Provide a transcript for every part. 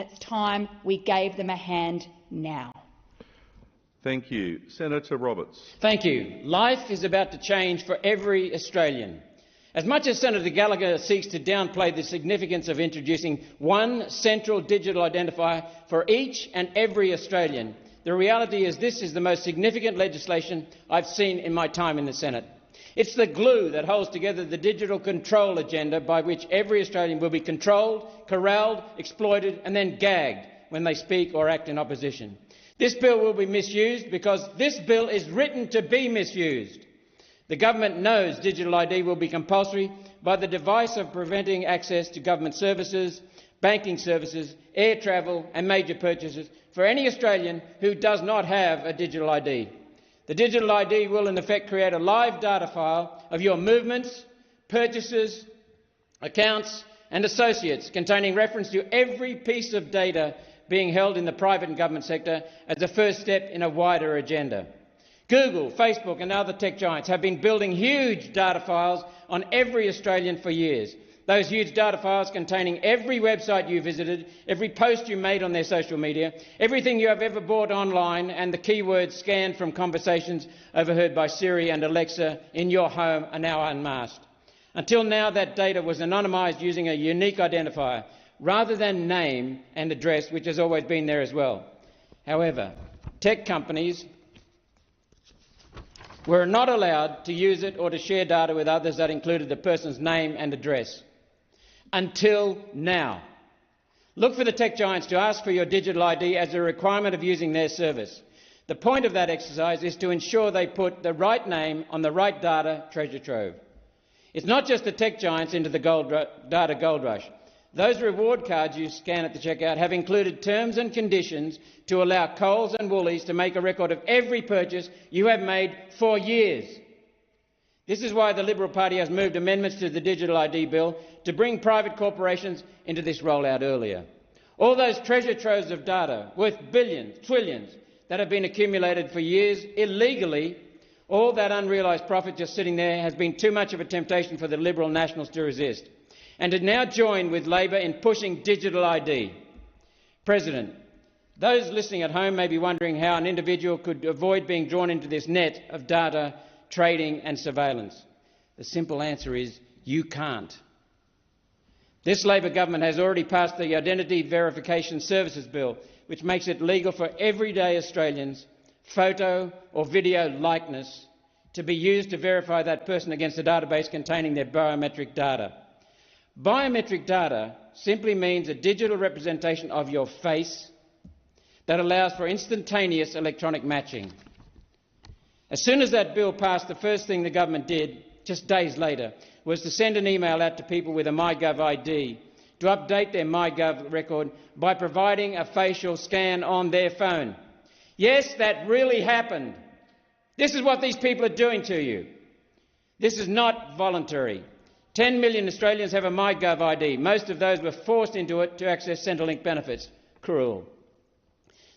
it's time we gave them a hand now. Thank you. Senator Roberts. Thank you. Life is about to change for every Australian. As much as Senator Gallagher seeks to downplay the significance of introducing one central digital identifier for each and every Australian, the reality is this is the most significant legislation I've seen in my time in the Senate. It's the glue that holds together the digital control agenda by which every Australian will be controlled, corralled, exploited and then gagged when they speak or act in opposition. This bill will be misused because this bill is written to be misused. The government knows digital ID will be compulsory by the device of preventing access to government services, banking services, air travel and major purchases for any Australian who does not have a digital ID. The digital ID will in effect create a live data file of your movements, purchases, accounts and associates containing reference to every piece of data being held in the private and government sector as a first step in a wider agenda. Google, Facebook and other tech giants have been building huge data files on every Australian for years. Those huge data files containing every website you visited, every post you made on their social media, everything you have ever bought online and the keywords scanned from conversations overheard by Siri and Alexa in your home are now unmasked. Until now, that data was anonymised using a unique identifier rather than name and address, which has always been there as well. However, tech companies were not allowed to use it or to share data with others that included the person's name and address. Until now. Look for the tech giants to ask for your digital ID as a requirement of using their service. The point of that exercise is to ensure they put the right name on the right data treasure trove. It's not just the tech giants into the data gold rush. Those reward cards you scan at the checkout have included terms and conditions to allow Coles and Woolies to make a record of every purchase you have made for years. This is why the Liberal Party has moved amendments to the Digital ID Bill to bring private corporations into this rollout earlier. All those treasure troves of data, worth billions, trillions, that have been accumulated for years illegally, all that unrealised profit just sitting there has been too much of a temptation for the Liberal Nationals to resist, and to now join with Labor in pushing digital ID. President, those listening at home may be wondering how an individual could avoid being drawn into this net of data, trading and surveillance. The simple answer is you can't. This Labor government has already passed the Identity Verification Services Bill, which makes it legal for everyday Australians, photo or video likeness, to be used to verify that person against a database containing their biometric data. Biometric data simply means a digital representation of your face that allows for instantaneous electronic matching. As soon as that bill passed, the first thing the government did, just days later, was to send an email out to people with a MyGov ID to update their MyGov record by providing a facial scan on their phone. Yes, that really happened. This is what these people are doing to you. This is not voluntary. 10 million Australians have a MyGov ID. Most of those were forced into it to access Centrelink benefits. Cruel.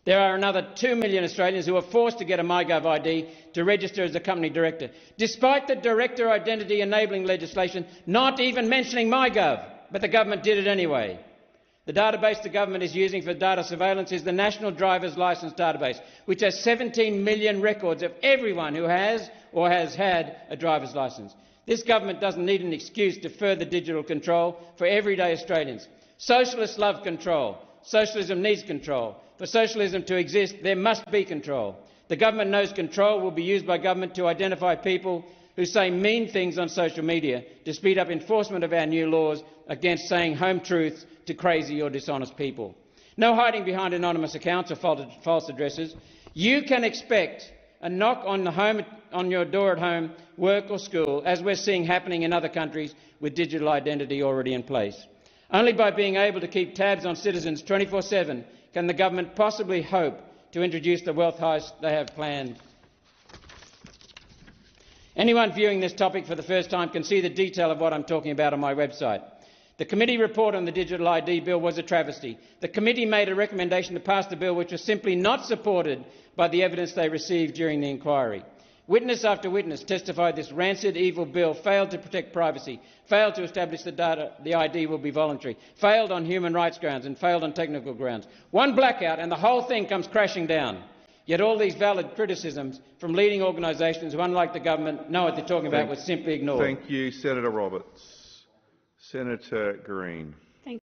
There are another 2 million Australians who are forced to get a MyGov ID to register as a company director, despite the director identity enabling legislation not even mentioning MyGov, but the government did it anyway. The database the government is using for data surveillance is the National Driver's Licence Database, which has 17 million records of everyone who has or has had a driver's licence. This government doesn't need an excuse to further digital control for everyday Australians. Socialists love control. Socialism needs control. For socialism to exist, there must be control. The government knows control will be used by government to identify people who say mean things on social media to speed up enforcement of our new laws against saying home truths to crazy or dishonest people. No hiding behind anonymous accounts or false addresses. You can expect a knock on your door at home, work or school, as we're seeing happening in other countries with digital identity already in place. Only by being able to keep tabs on citizens 24/7 can the government possibly hope to introduce the wealth heist they have planned. Anyone viewing this topic for the first time can see the detail of what I'm talking about on my website. The committee report on the Digital ID Bill was a travesty. The committee made a recommendation to pass the bill which was simply not supported by the evidence they received during the inquiry. Witness after witness testified this rancid, evil bill failed to protect privacy, failed to establish that the ID will be voluntary, failed on human rights grounds and failed on technical grounds. One blackout and the whole thing comes crashing down. Yet all these valid criticisms from leading organisations who, unlike the government, know what they're talking about, were simply ignored. Thank you, Senator Roberts. Senator Green.